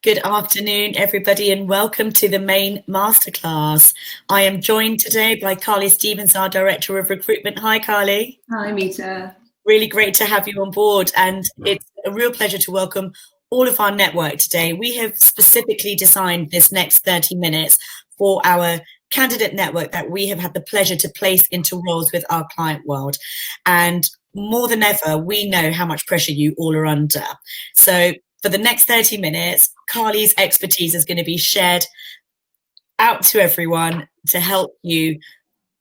Good afternoon, everybody, and welcome to the Maine Masterclass. I am joined today by Carly Stevens, our Director of Recruitment. Hi, Carly. Hi, Mita. Really great to have you on board, and it's a real pleasure to welcome all of our network today. We have specifically designed this next 30 minutes for our candidate network that we have had the pleasure to place into roles with our client world. And more than ever, we know how much pressure you all are under. So for the next 30 minutes, Carly's expertise is going to be shared out to everyone to help you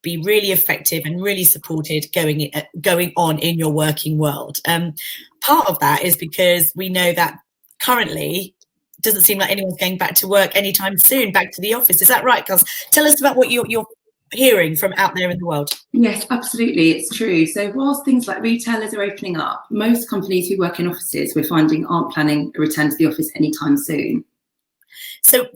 be really effective and really supported going on in your working world. Part of that is because we know that currently it doesn't seem like anyone's going back to work anytime soon, back to the office. Is that right, Carl? Tell us about what you're hearing from out there in the world. Yes, absolutely, it's true. So whilst things like retailers are opening up, most companies who work in offices we're finding aren't planning a return to the office anytime soon. So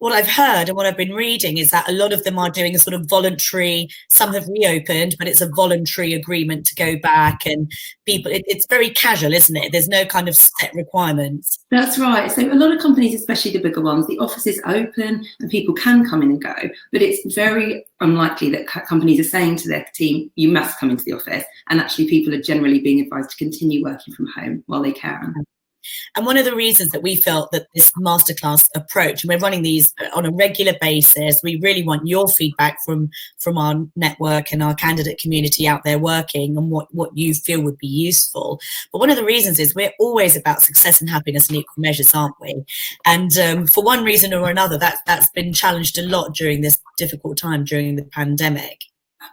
what I've heard and what I've been reading is that a lot of them are doing a sort of voluntary, some have reopened, but it's a voluntary agreement to go back, and people, it's very casual, isn't it? There's no kind of set requirements. That's right. So a lot of companies, especially the bigger ones, the office is open and people can come in and go, but it's very unlikely that companies are saying to their team, you must come into the office. And actually people are generally being advised to continue working from home while they can. And one of the reasons that we felt that this masterclass approach, and we're running these on a regular basis, we really want your feedback from our network and our candidate community out there working, and what you feel would be useful. But one of the reasons is we're always about success and happiness and equal measures, aren't we? And for one reason or another, that's been challenged a lot during this difficult time during the pandemic.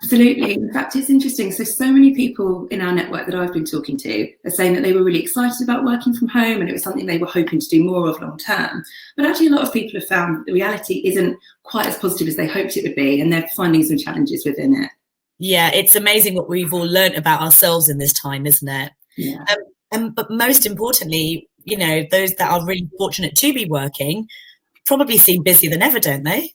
Absolutely. In fact, it's interesting. So many people in our network that I've been talking to are saying that they were really excited about working from home and it was something they were hoping to do more of long term. But actually, a lot of people have found the reality isn't quite as positive as they hoped it would be, and they're finding some challenges within it. Yeah, it's amazing what we've all learned about ourselves in this time, isn't it? Yeah. But most importantly, you know, those that are really fortunate to be working probably seem busier than ever, don't they?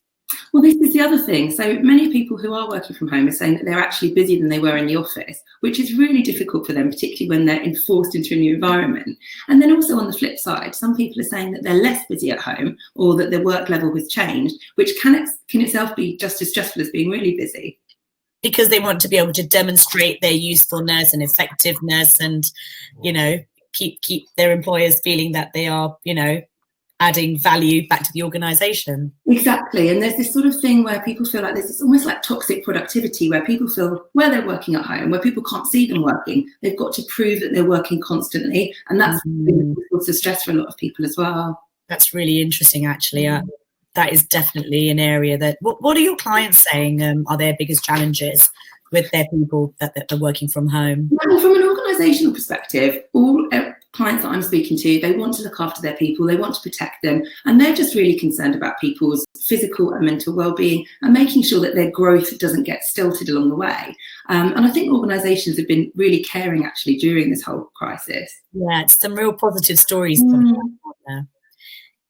Well, this is the other thing. So many people who are working from home are saying that they're actually busier than they were in the office, which is really difficult for them, particularly when they're enforced into a new environment. And then also on the flip side, some people are saying that they're less busy at home or that their work level has changed, which can itself be just as stressful as being really busy. Because they want to be able to demonstrate their usefulness and effectiveness and, you know, keep their employers feeling that they are, you know, adding value back to the organisation. Exactly. And there's this sort of thing where people feel like it's almost like toxic productivity, where people feel where they're working at home, where people can't see them working, they've got to prove that they're working constantly. And that's also stress for a lot of people as well. That's really interesting, actually. That is definitely an area that, what are your clients saying are their biggest challenges with their people that they're working from home? Well, from an organisational perspective, all clients that I'm speaking to, they want to look after their people, they want to protect them, and they're just really concerned about people's physical and mental well-being and making sure that their growth doesn't get stilted along the way. And I think organisations have been really caring actually during this whole crisis. Yeah, it's some real positive stories coming out there.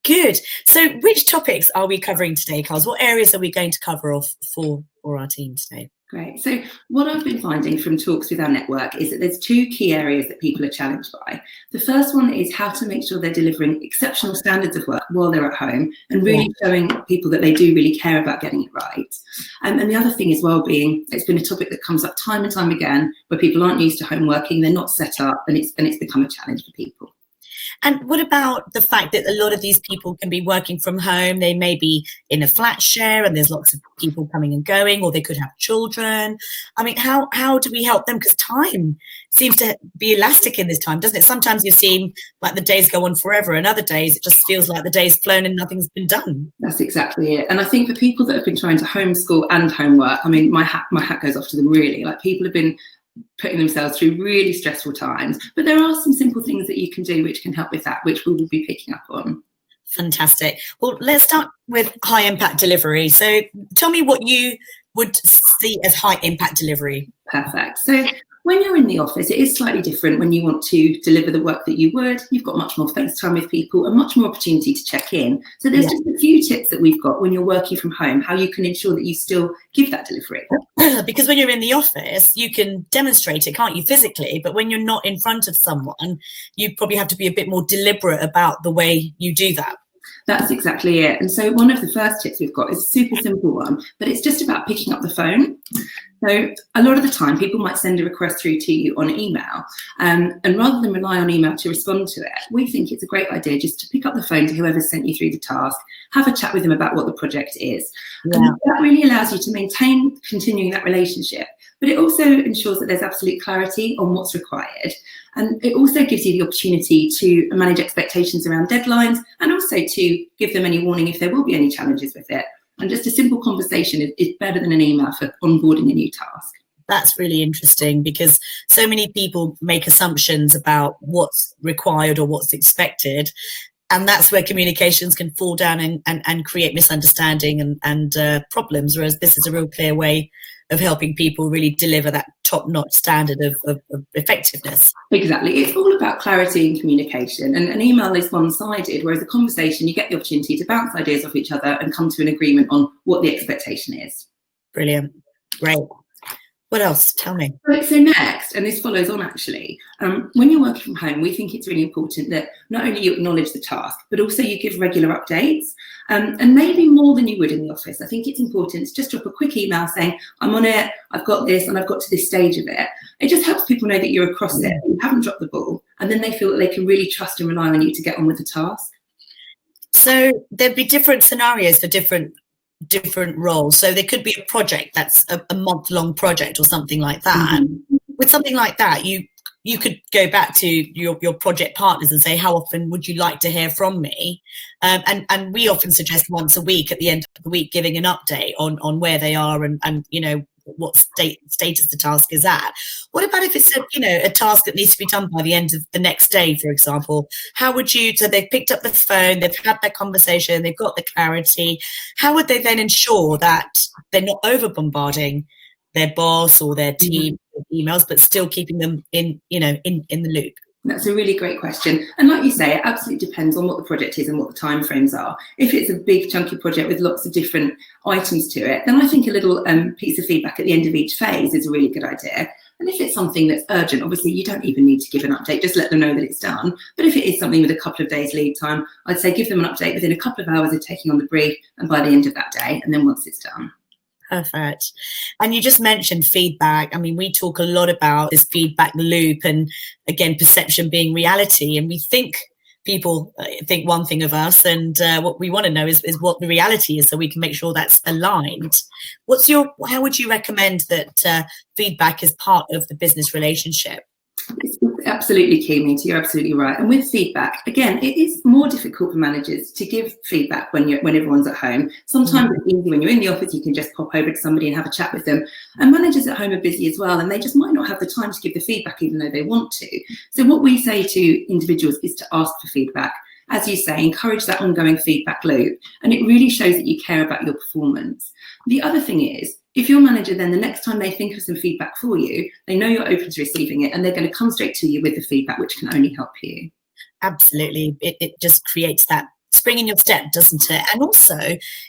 Good. So which topics are we covering today, Carl? What areas are we going to cover off for our team today? Great. So what I've been finding from talks with our network is that there's two key areas that people are challenged by. The first one is how to make sure they're delivering exceptional standards of work while they're at home and really showing people that they do really care about getting it right. And the other thing is well-being. It's been a topic that comes up time and time again, where people aren't used to home working, they're not set up, and it's become a challenge for people. And what about the fact that a lot of these people can be working from home? They may be in a flat share and there's lots of people coming and going, or they could have children. I mean, how do we help them? Because time seems to be elastic in this time, doesn't it? Sometimes you seem like the days go on forever, and other days it just feels like the day's flown and nothing's been done. That's exactly it. And I think for people that have been trying to homeschool and homework, I mean, my hat goes off to them, really. Like, people have been putting themselves through really stressful times, but there are some simple things that you can do which can help with that, which we will be picking up on. Fantastic. Well, let's start with high impact delivery. So tell me what you would see as high impact delivery. Perfect. So When you're in the office, it is slightly different when you want to deliver the work that you would. You've got much more face time with people and much more opportunity to check in. So there's just a few tips that we've got when you're working from home, how you can ensure that you still give that delivery. Because when you're in the office, you can demonstrate it, can't you, physically? But when you're not in front of someone, you probably have to be a bit more deliberate about the way you do that. That's exactly it. And so one of the first tips we've got is a super simple one, but it's just about picking up the phone. So a lot of the time, people might send a request through to you on email, and rather than rely on email to respond to it, we think it's a great idea just to pick up the phone to whoever sent you through the task, have a chat with them about what the project is. Yeah. And that really allows you to maintain continuing that relationship, but it also ensures that there's absolute clarity on what's required. And it also gives you the opportunity to manage expectations around deadlines and also to give them any warning if there will be any challenges with it. And just a simple conversation is better than an email for onboarding a new task. That's really interesting because so many people make assumptions about what's required or what's expected. And that's where communications can fall down and create misunderstanding and problems, whereas this is a real clear way of helping people really deliver that top-notch standard of effectiveness. Exactly. It's all about clarity and communication. And an email is one-sided, whereas a conversation, you get the opportunity to bounce ideas off each other and come to an agreement on what the expectation is. Brilliant. Great. What else? Tell me. So next, and this follows on actually, when you're working from home, we think it's really important that not only you acknowledge the task, but also you give regular updates, and maybe more than you would in the office. I think it's important to just drop a quick email saying, I'm on it, I've got this, and I've got to this stage of it. It just helps people know that you're across it, you haven't dropped the ball, and then they feel that they can really trust and rely on you to get on with the task. So there'd be different scenarios for different roles. So there could be a project that's a month-long project or something like that. Mm-hmm. With something like that, you could go back to your project partners and say, how often would you like to hear from me? And we often suggest once a week at the end of the week, giving an update on where they are and you know, what status the task is at. What about if it's a task that needs to be done by the end of the next day, for example? How would you, so they've picked up the phone, they've had that conversation, they've got the clarity. How would they then ensure that they're not over bombarding their boss or their team with emails, but still keeping them in the loop? That's a really great question. And like you say, it absolutely depends on what the project is and what the timeframes are. If it's a big chunky project with lots of different items to it, then I think a little piece of feedback at the end of each phase is a really good idea. And if it's something that's urgent, obviously you don't even need to give an update, just let them know that it's done. But if it is something with a couple of days lead time, I'd say give them an update within a couple of hours of taking on the brief and by the end of that day, and then once it's done. Perfect. And you just mentioned feedback. I mean, we talk a lot about this feedback loop and, again, perception being reality. And we think people think one thing of us, and what we want to know is what the reality is, so we can make sure that's aligned. How would you recommend that feedback is part of the business relationship? It's absolutely key, Meeta. You're absolutely right. And with feedback, again, it is more difficult for managers to give feedback when everyone's at home. Sometimes it's easy when you're in the office, you can just pop over to somebody and have a chat with them. And managers at home are busy as well, and they just might not have the time to give the feedback even though they want to. So what we say to individuals is to ask for feedback. As you say, encourage that ongoing feedback loop, and it really shows that you care about your performance. The other thing is, if your manager then the next time they think of some feedback for you, they know you're open to receiving it and they're going to come straight to you with the feedback, which can only help you. Absolutely. It just creates that spring in your step, doesn't it? And also,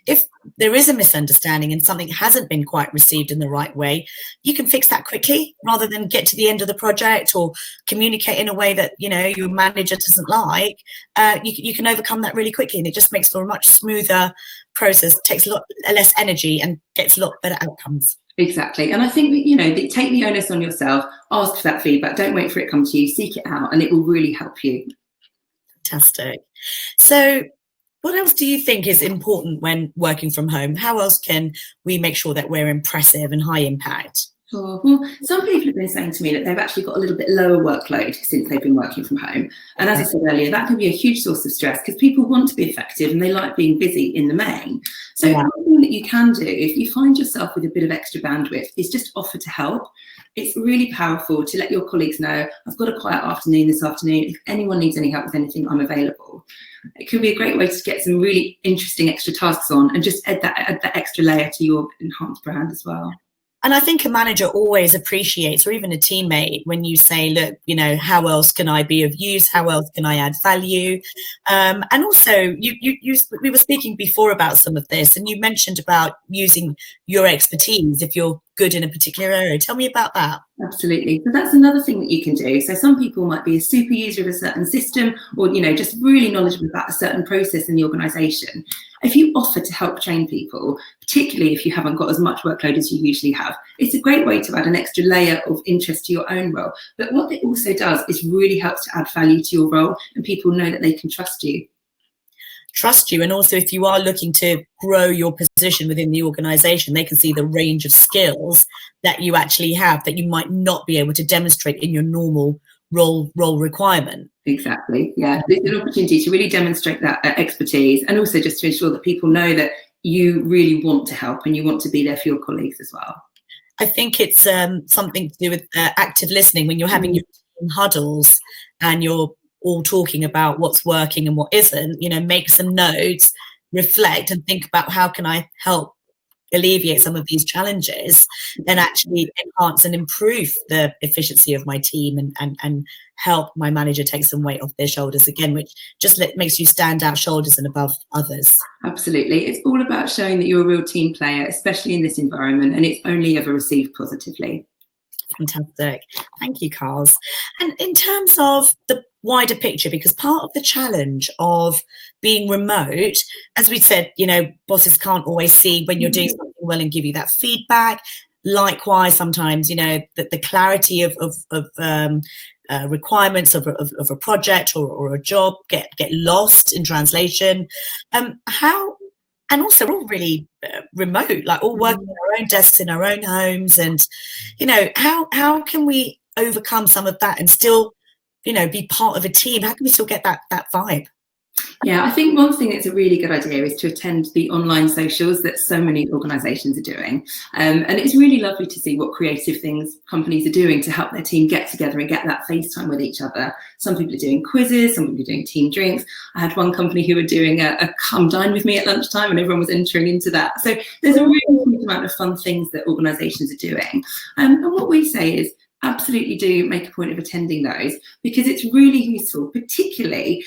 if there is a misunderstanding and something hasn't been quite received in the right way, you can fix that quickly rather than get to the end of the project or communicate in a way that, your manager doesn't like. You can overcome that really quickly, and it just makes for a much smoother process, takes a lot less energy and gets a lot better outcomes. Exactly. And I think that, take the onus on yourself, ask for that feedback, don't wait for it to come to you, seek it out, and it will really help you. Fantastic. So what else do you think is important when working from home? How else can we make sure that we're impressive and high impact? Sure. Well, some people have been saying to me that they've actually got a little bit lower workload since they've been working from home. And as I said earlier, that can be a huge source of stress because people want to be effective and they like being busy in the main. So one thing that you can do, if you find yourself with a bit of extra bandwidth, is just offer to help. It's really powerful to let your colleagues know, I've got a quiet afternoon this afternoon. If anyone needs any help with anything, I'm available. It could be a great way to get some really interesting extra tasks on and just add that extra layer to your enhanced brand as well. And I think a manager always appreciates, or even a teammate, when you say, look, how else can I be of use? How else can I add value? And also, we were speaking before about some of this, and you mentioned about using your expertise if you're good in a particular area. Tell me about that. Absolutely. So that's another thing that you can do. So some people might be a super user of a certain system, or just really knowledgeable about a certain process in the organisation. If you offer to help train people, particularly if you haven't got as much workload as you usually have, it's a great way to add an extra layer of interest to your own role. But what it also does is really helps to add value to your role, and people know that they can trust you. And also, if you are looking to grow your position within the organization, they can see the range of skills that you actually have that you might not be able to demonstrate in your normal role requirement. Exactly. Yeah, it's an opportunity to really demonstrate that expertise, and also just to ensure that people know that you really want to help and you want to be there for your colleagues as well. I think it's something to do with active listening. When you're having your team huddles and you're all talking about what's working and what isn't, make some notes, reflect, and think about how can I help alleviate some of these challenges and actually enhance and improve the efficiency of my team and help my manager take some weight off their shoulders again, which just makes you stand out shoulders and above others. Absolutely. It's all about showing that you're a real team player, especially in this environment, and it's only ever received positively. Fantastic. Thank you, Carls. And in terms of the wider picture, because part of the challenge of being remote, as we said, bosses can't always see when you're doing something well and give you that feedback. Likewise, sometimes, the clarity of requirements of a project or a job get lost in translation. And also, we're all really remote, like all working in our own desks in our own homes. And, how can we overcome some of that and still, be part of a team? How can we still get that vibe? Yeah, I think one thing that's a really good idea is to attend the online socials that so many organisations are doing. And it's really lovely to see what creative things companies are doing to help their team get together and get that FaceTime with each other. Some people are doing quizzes, some people are doing team drinks. I had one company who were doing a come dine with me at lunchtime, and everyone was entering into that. So there's a really huge amount of fun things that organisations are doing. And what we say is, absolutely do make a point of attending those, because it's really useful, particularly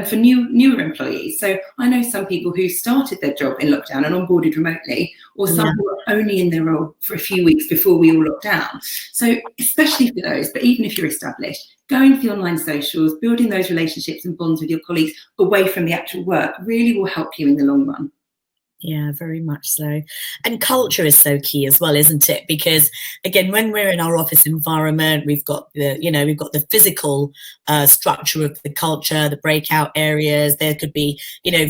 for newer employees. So I know some people who started their job in lockdown and onboarded remotely, or some who were only in their role for a few weeks before we all locked down. So especially for those, but even if you're established, going to the online socials, building those relationships and bonds with your colleagues away from the actual work really will help you in the long run. Yeah, very much so. And culture is so key as well, isn't it? Because again, when we're in our office environment, we've got the physical structure of the culture, the breakout areas. There could be,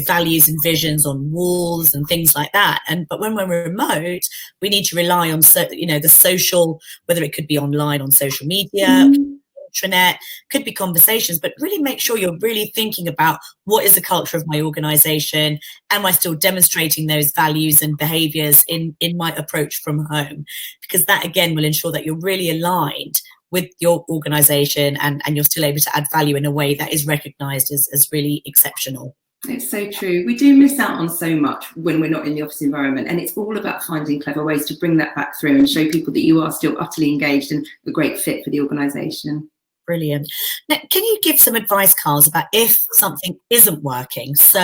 values and visions on walls and things like that. But when we're remote, we need to rely on, the social, whether it could be online on social media, intranet, could be conversations, but really make sure you're really thinking about what is the culture of my organization. Am I still demonstrating those values and behaviors in my approach from home? Because that, again, will ensure that you're really aligned with your organization and you're still able to add value in a way that is recognized as really exceptional. It's so true. We do miss out on so much when we're not in the office environment, and it's all about finding clever ways to bring that back through and show people that you are still utterly engaged and a great fit for the organisation. Brilliant. Now, can you give some advice, Carls, about if something isn't working? So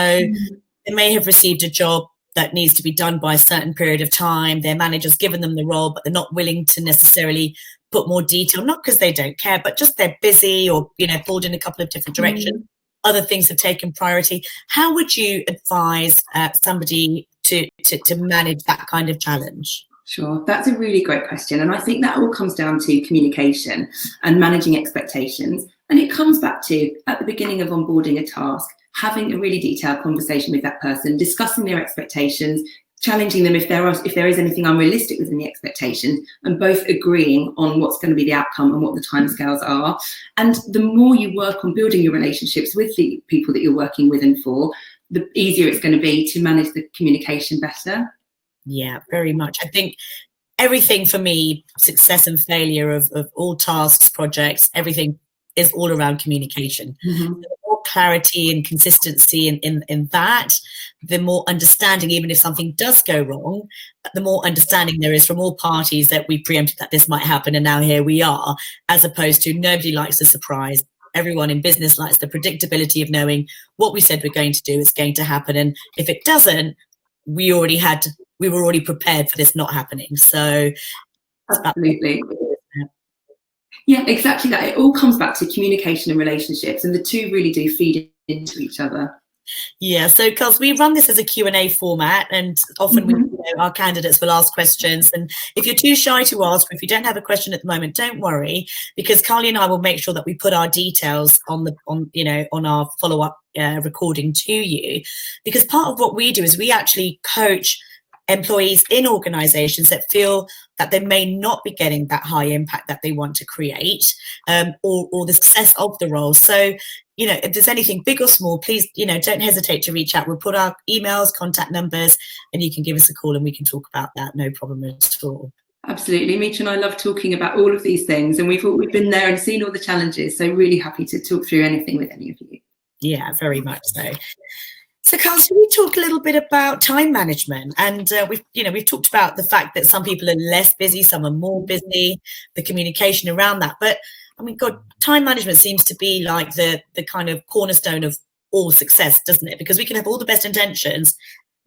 they may have received a job that needs to be done by a certain period of time. Their manager's given them the role, but they're not willing to necessarily put more detail, not because they don't care, but just they're busy or, pulled in a couple of different directions. Other things have taken priority. How would you advise somebody to manage that kind of challenge? Sure, that's a really great question. And I think that all comes down to communication and managing expectations. And it comes back to, at the beginning of onboarding a task, having a really detailed conversation with that person, discussing their expectations, challenging them if there is anything unrealistic within the expectations, and both agreeing on what's going to be the outcome and what the timescales are. And the more you work on building your relationships with the people that you're working with and for, the easier it's going to be to manage the communication better. Yeah, very much. I think everything for me, success and failure of all tasks, projects, everything is all around communication. The more clarity and consistency in that, the more understanding, even if something does go wrong, the more understanding there is from all parties that we preempted that this might happen and now here we are, as opposed to nobody likes a surprise. Everyone in business likes the predictability of knowing what we said we're going to do is going to happen. And if it doesn't, we were already prepared for this not happening. So absolutely. Yeah, exactly that. It all comes back to communication and relationships, and the two really do feed into each other. Yeah, so because we run this as a Q&A format, and often our candidates will ask questions, and if you're too shy to ask, or if you don't have a question at the moment, don't worry, because Carly and I will make sure that we put our details on our follow-up recording to you, because part of what we do is we actually coach employees in organizations that feel that they may not be getting that high impact that they want to create, or the success of the role. So, if there's anything big or small, please, don't hesitate to reach out. We'll put our emails, contact numbers, and you can give us a call and we can talk about that. No problem at all. Absolutely. Mitra and I love talking about all of these things, and we've been there and seen all the challenges. So really happy to talk through anything with any of you. Yeah, very much so. So, Carl, should we talk a little bit about time management? And we've talked about the fact that some people are less busy, some are more busy, the communication around that. But I mean, God, time management seems to be like the kind of cornerstone of all success, doesn't it? Because we can have all the best intentions,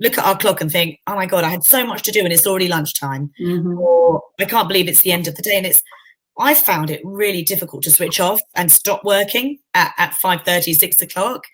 look at our clock and think, oh my God, I had so much to do and it's already lunchtime. Or I can't believe it's the end of the day. And I found it really difficult to switch off and stop working at 5:30, 6 o'clock.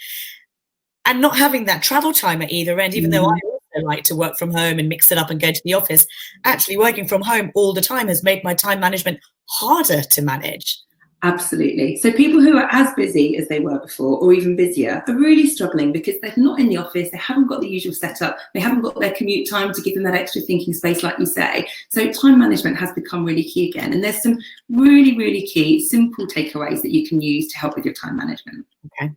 And not having that travel time at either end, even though I also like to work from home and mix it up and go to the office, actually working from home all the time has made my time management harder to manage. Absolutely. So people who are as busy as they were before, or even busier, are really struggling because they're not in the office, they haven't got the usual setup, they haven't got their commute time to give them that extra thinking space, like you say. So time management has become really key again. And there's some really, really key, simple takeaways that you can use to help with your time management. Okay.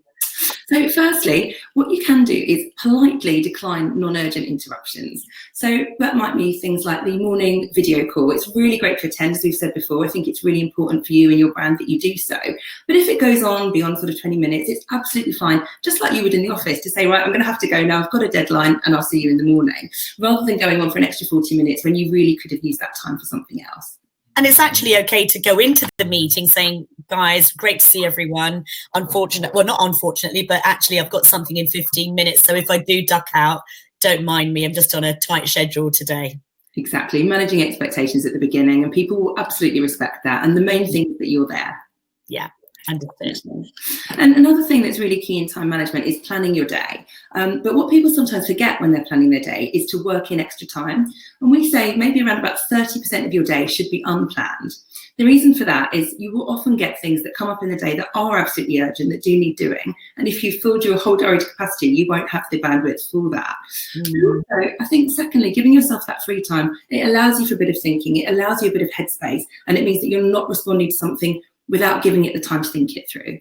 So firstly, what you can do is politely decline non-urgent interruptions. So that might mean things like the morning video call. It's really great to attend, as we've said before. I think it's really important for you and your brand that you do so. But if it goes on beyond sort of 20 minutes, it's absolutely fine, just like you would in the office, to say, right, I'm going to have to go now, I've got a deadline and I'll see you in the morning, rather than going on for an extra 40 minutes when you really could have used that time for something else. And it's actually okay to go into the meeting saying, guys, great to see everyone. Not unfortunately, but actually I've got something in 15 minutes. So if I do duck out, don't mind me. I'm just on a tight schedule today. Exactly. Managing expectations at the beginning, and people will absolutely respect that. And the main thing is that you're there. Yeah. Understood. And another thing that's really key in time management is planning your day. But what people sometimes forget when they're planning their day is to work in extra time. And we say maybe around about 30% of your day should be unplanned. The reason for that is you will often get things that come up in the day that are absolutely urgent, that do need doing. And if you filled your whole diary to capacity, you won't have the bandwidth for that. So I think secondly, giving yourself that free time, it allows you for a bit of thinking, it allows you a bit of headspace, and it means that you're not responding to something without giving it the time to think it through.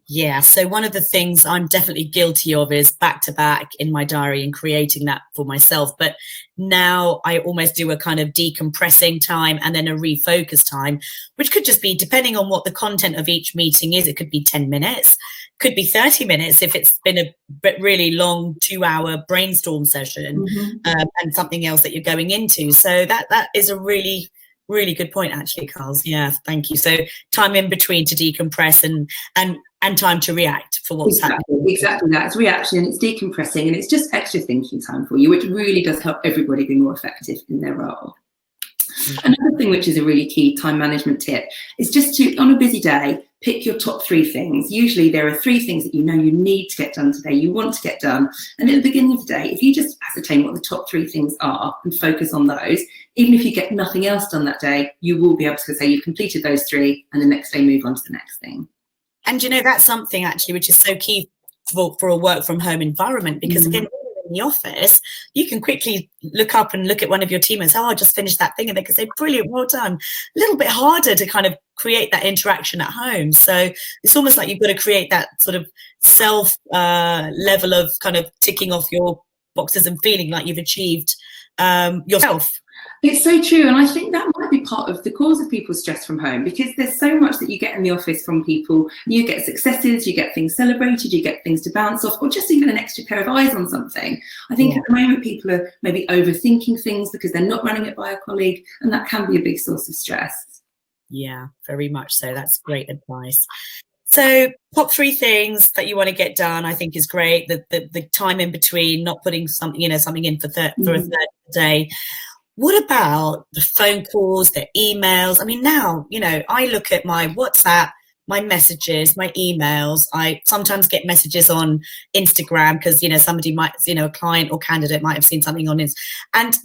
Yeah, so one of the things I'm definitely guilty of is back to back in my diary and creating that for myself. But now I almost do a kind of decompressing time and then a refocus time, which could just be, depending on what the content of each meeting is, it could be 10 minutes, could be 30 minutes if it's been a really long 2-hour brainstorm session, and something else that you're going into. So that is a really good point, actually, Carl. Yeah, thank you. So time in between to decompress and time to react for what's happening. Exactly that. It's reaction and it's decompressing, and it's just extra thinking time for you, which really does help everybody be more effective in their role. Another thing which is a really key time management tip is just to, on a busy day, pick your top 3 things. Usually there are 3 things that you know you need to get done today, you want to get done. And at the beginning of the day, if you just ascertain what the top 3 things are and focus on those, even if you get nothing else done that day, you will be able to say you've completed those 3 and the next day move on to the next thing. And that's something actually which is so key for a work from home environment, because again, in the office, you can quickly look up and look at one of your teammates. Oh, I just finished that thing, and they can say, brilliant, well done. A little bit harder to kind of create that interaction at home. So it's almost like you've got to create that sort of self level of kind of ticking off your boxes and feeling like you've achieved yourself. It's so true, and I think that might be part of the cause of people's stress from home, because there's so much that you get in the office from people. You get successes, you get things celebrated, you get things to bounce off, or just even an extra pair of eyes on something. I think at the moment people are maybe overthinking things because they're not running it by a colleague, and that can be a big source of stress. Yeah, very much so. That's great advice. So top 3 things that you want to get done, I think is great. The time in between, not putting something in for a third day. What about the phone calls, the emails? I mean, now, I look at my WhatsApp, my messages, my emails. I sometimes get messages on Instagram because, somebody might, a client or candidate might have seen something on it. And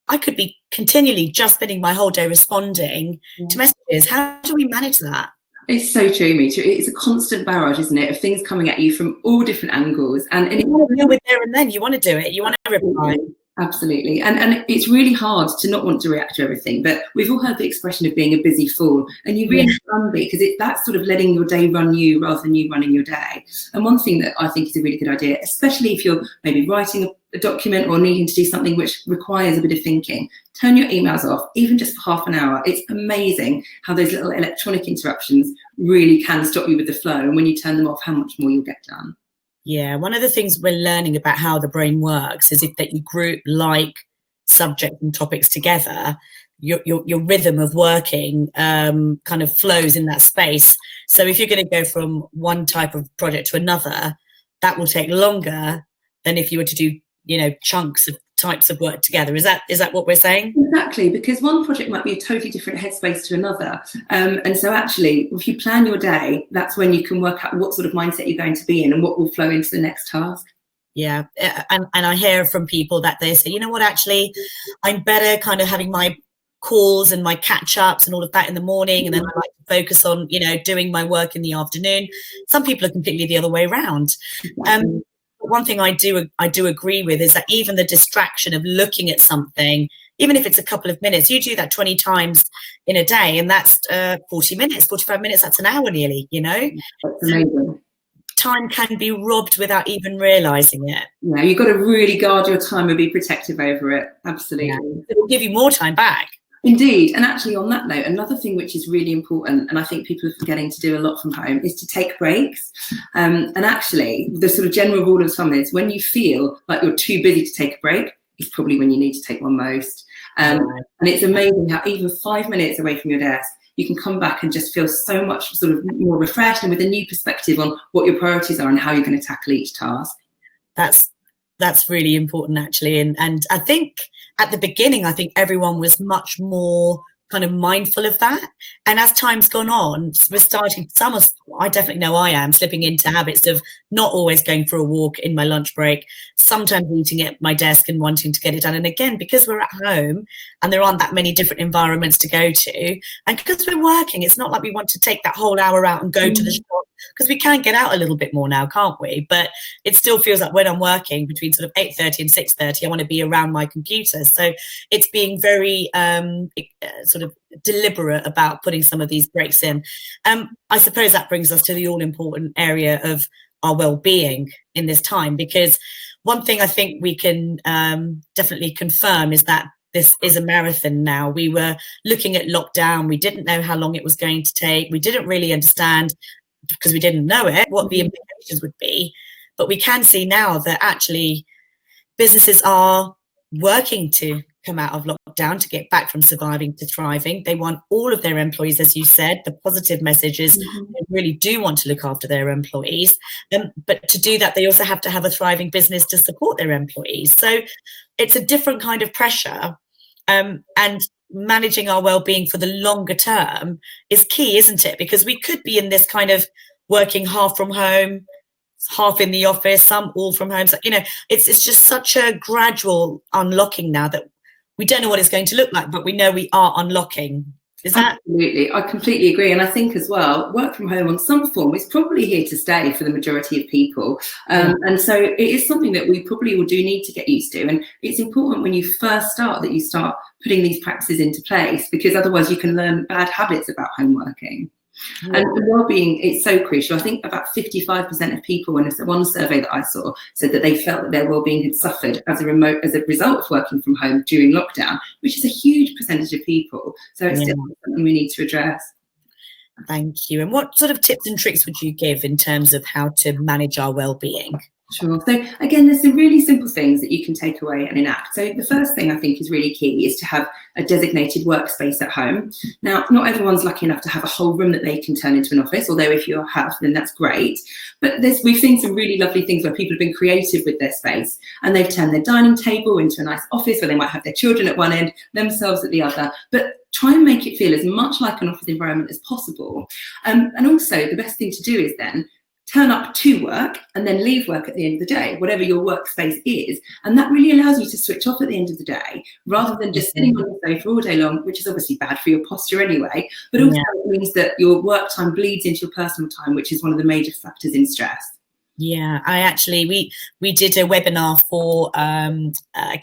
I could be continually just spending my whole day responding to messages. How do we manage that? It's so true, me too. It's a constant barrage, isn't it, of things coming at you from all different angles. And you want to deal with there and then. You want to do it. You want to reply. Absolutely. And it's really hard to not want to react to everything. But we've all heard the expression of being a busy fool. And you really can be, because that's sort of letting your day run you rather than you running your day. And one thing that I think is a really good idea, especially if you're maybe writing a document or needing to do something which requires a bit of thinking, turn your emails off, even just for half an hour. It's amazing how those little electronic interruptions really can stop you with the flow. And when you turn them off, how much more you'll get done. Yeah, one of the things we're learning about how the brain works is that you group like subjects and topics together, your rhythm of working kind of flows in that space. So if you're going to go from one type of project to another, that will take longer than if you were to do, chunks of types of work together. Is that what we're saying? Exactly, because one project might be a totally different headspace to another. And so actually, if you plan your day, that's when you can work out what sort of mindset you're going to be in and what will flow into the next task. Yeah. And I hear from people that they say, you know what, actually, I'm better kind of having my calls and my catch-ups and all of that in the morning, and then I like to focus on, doing my work in the afternoon. Some people are completely the other way around. One thing I do agree with is that even the distraction of looking at something, even if it's a couple of minutes, you do that 20 times in a day, and that's 40 minutes, 45 minutes, that's an hour nearly, That's amazing. Time can be robbed without even realizing it. Yeah, you've got to really guard your time and be protective over it. Absolutely. Yeah. It will give you more time back. Indeed. And actually, on that note, another thing which is really important, and I think people are forgetting to do a lot from home, is to take breaks. And actually, the sort of general rule of thumb is when you feel like you're too busy to take a break, is probably when you need to take one most. And it's amazing how even 5 minutes away from your desk, you can come back and just feel so much sort of more refreshed and with a new perspective on what your priorities are and how you're going to tackle each task. That's really important, actually. And I think at the beginning, I think everyone was much more kind of mindful of that. And as time's gone on, we're starting, I definitely know I am, slipping into habits of not always going for a walk in my lunch break, sometimes eating at my desk and wanting to get it done. And again, because we're at home and there aren't that many different environments to go to, and because we're working, it's not like we want to take that whole hour out and go to the shop, because we can get out a little bit more now, can't we? But it still feels like when I'm working between sort of 8:30 and 6:30, I want to be around my computer. So it's being very sort of deliberate about putting some of these breaks in. I suppose that brings us to the all-important area of our well-being in this time, because one thing I think we can definitely confirm is that this is a marathon now. We were looking at lockdown. We didn't know how long it was going to take. We didn't really understand, because we didn't know it, what the implications would be. But we can see now that actually businesses are working to come out of lockdown, to get back from surviving to thriving. They want all of their employees, as you said. The positive message is they really do want to look after their employees. But to do that, they also have to have a thriving business to support their employees. So it's a different kind of pressure. And managing our well-being for the longer term is key, isn't it? Because we could be in this kind of working half from home, half in the office, some all from home. So, it's just such a gradual unlocking now that we don't know what it's going to look like, but we know we are unlocking. Is that? Absolutely. I completely agree. And I think as well, work from home on some form is probably here to stay for the majority of people. And so it is something that we probably will do need to get used to. And it's important when you first start that you start putting these practices into place, because otherwise you can learn bad habits about home working. And well-being, it's so crucial. I think about 55% of people, in one survey that I saw, said that they felt that their well-being had suffered as a result of working from home during lockdown, which is a huge percentage of people. So it's still something we need to address. Thank you. And what sort of tips and tricks would you give in terms of how to manage our well-being? Sure. So again, there's some really simple things that you can take away and enact. So the first thing I think is really key is to have a designated workspace at home. Now, not everyone's lucky enough to have a whole room that they can turn into an office, although if you have, then that's great. But we've seen some really lovely things where people have been creative with their space and they've turned their dining table into a nice office where they might have their children at one end, themselves at the other. But try and make it feel as much like an office environment as possible. And also the best thing to do is then turn up to work and then leave work at the end of the day, whatever your workspace is. And that really allows you to switch off at the end of the day, rather than just sitting on the sofa all day long, which is obviously bad for your posture anyway, but also it means that your work time bleeds into your personal time, which is one of the major factors in stress. Yeah, we did a webinar for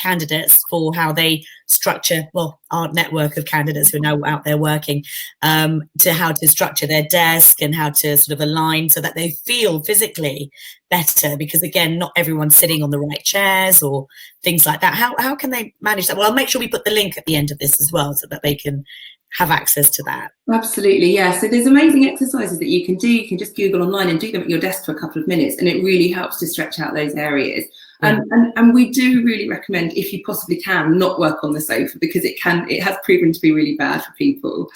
candidates for how they structure, well, our network of candidates who are now out there working, to how to structure their desk and how to sort of align so that they feel physically better, because again, not everyone's sitting on the right chairs or things like that. How can they manage that? Well, I'll make sure we put the link at the end of this as well so that they can have access to that. Absolutely, yeah. So there's amazing exercises that you can do. You can just Google online and do them at your desk for a couple of minutes, and it really helps to stretch out those areas. And we do really recommend, if you possibly can, not work on the sofa, because it has proven to be really bad for people.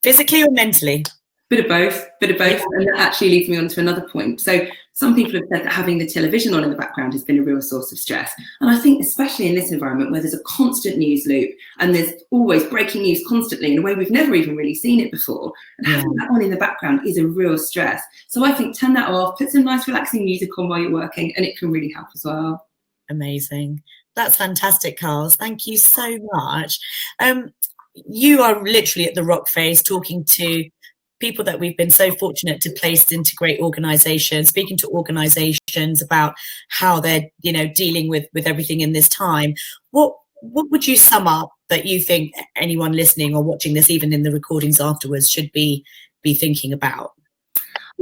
Physically or mentally? Bit of both. And that actually leads me on to another point. So some people have said that having the television on in the background has been a real source of stress. And I think especially in this environment where there's a constant news loop and there's always breaking news constantly in a way we've never even really seen it before, and having that on in the background is a real stress. So I think turn that off, put some nice relaxing music on while you're working, and it can really help as well. Amazing. That's fantastic, Carls. Thank you so much. You are literally at the rock face talking to people that we've been so fortunate to place into great organizations, speaking to organizations about how they're, dealing with everything in this time. What would you sum up that you think anyone listening or watching this, even in the recordings afterwards, should be thinking about?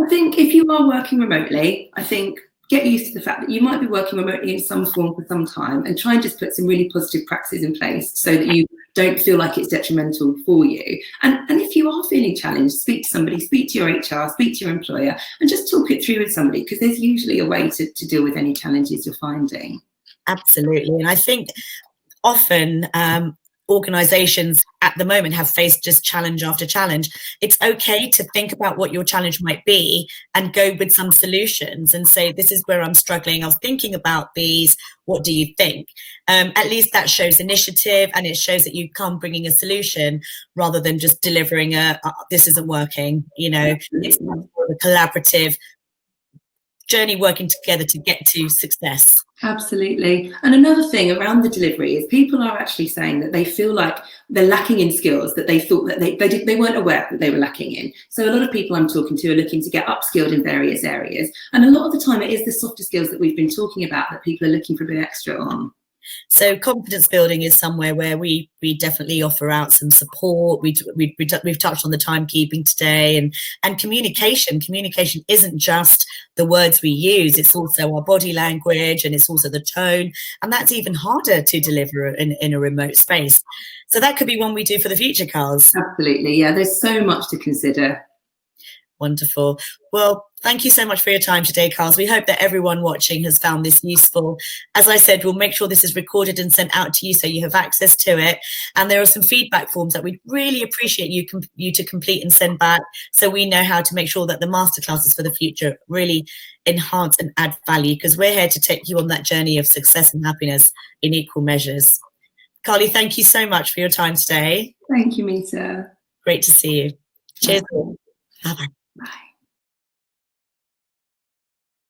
I think if you are working remotely, I think get used to the fact that you might be working remotely in some form for some time, and try and just put some really positive practices in place so that you don't feel like it's detrimental for you. And if you are feeling challenged, speak to somebody, speak to your HR, speak to your employer, and just talk it through with somebody, because there's usually a way to deal with any challenges you're finding. Absolutely. And I think often organizations at the moment have faced just challenge after challenge. It's okay to think about what your challenge might be and go with some solutions and say, this is where I'm struggling. I was thinking about these. What do you think? At least that shows initiative, and it shows that you come bringing a solution rather than just delivering this isn't working. It's more of a collaborative journey working together to get to success. Absolutely. And another thing around the delivery is people are actually saying that they feel like they're lacking in skills that they thought that they weren't aware that they were lacking in. So a lot of people I'm talking to are looking to get upskilled in various areas. And a lot of the time it is the softer skills that we've been talking about that people are looking for a bit extra on. So confidence building is somewhere where we definitely offer out some support. We've touched on the timekeeping today, and communication. Communication isn't just the words we use, it's also our body language, and it's also the tone, and that's even harder to deliver in a remote space. So that could be one we do for the future, Carls. Absolutely, yeah, there's so much to consider. Wonderful. Well, thank you so much for your time today, Carls. We hope that everyone watching has found this useful. As I said, we'll make sure this is recorded and sent out to you so you have access to it. And there are some feedback forms that we'd really appreciate you to complete and send back, so we know how to make sure that the masterclasses for the future really enhance and add value, because we're here to take you on that journey of success and happiness in equal measures. Carly, thank you so much for your time today. Thank you, Mita. Great to see you. Cheers. Bye. Bye-bye. Bye.